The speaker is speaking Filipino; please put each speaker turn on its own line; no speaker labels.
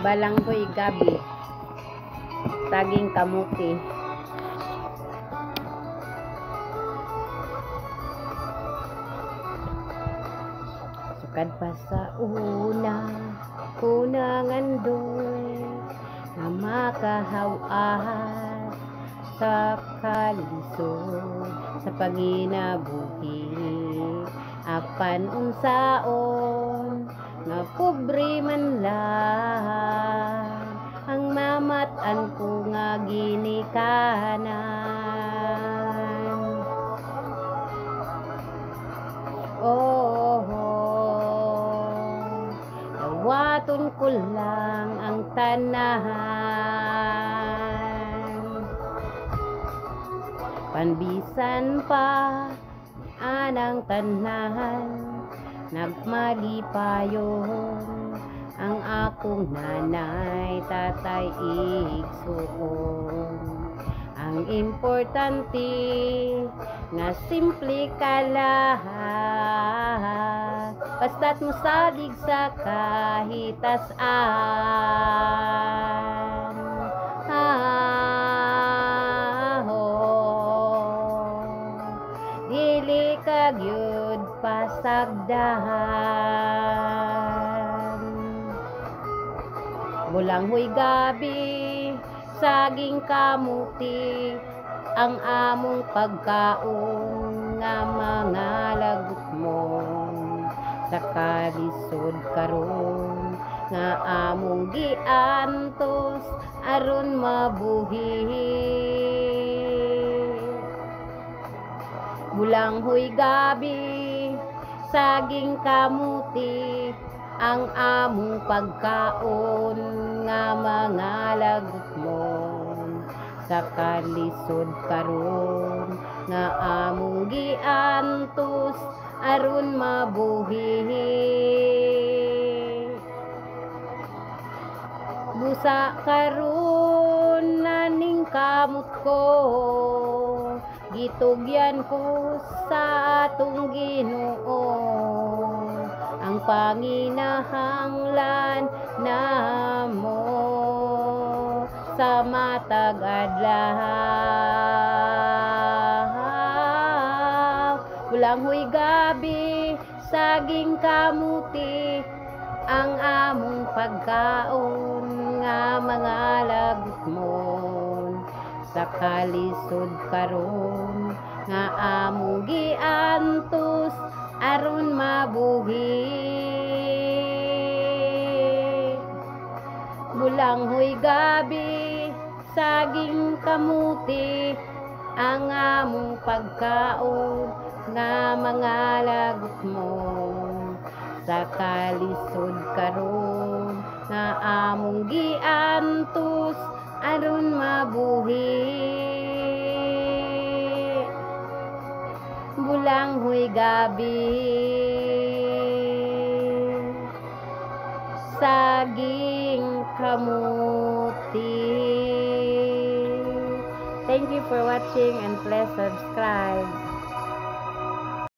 balanghoy gabi, saging kamuti. Sukad pa sa una, kunang andoy, na makahawas sa kalisod, sa paginabuhi, apan unsaon, nga pobre man lang, ang mamatan ko nga ginikanan. Dawaton ko lang ang tanahan, panbisan pa anang tanahan, nagmalipayon ang akong nanay, tatay, igsuon. Ang importante nga simple ka lang, basta't mosalig sa kahitasan. Dili ka gyud pasagdahan. Bulanghoy gabi, saging kamuti, ang among pagkaon nga mga lagot mo, sa kalisod karon nga among giantos aron mabuhi. Bulanghoy gabi, saging kamuti, ang among pagkaon nga mga lagot mo, sa kalisod karon nga among giantos aron mabuhi. Busa karon naning kamot ko, gitugyan ko sa atong Ginoo, ang panginahanglan namo sa matag adlaw. Bulanghoy gabi, saging kamuti, ang among pagkaon nga mga lagot mo, sa kalisod karon nga among giantos aron mabuhi. Bulanghoy gabi, saging kamuti, ang among pagkaon nga mga lagot mo, sa kalisod karon nga among giantos aron mabuhi. Bulanghoy gabi, saging kamuti. Thank you for watching and please subscribe.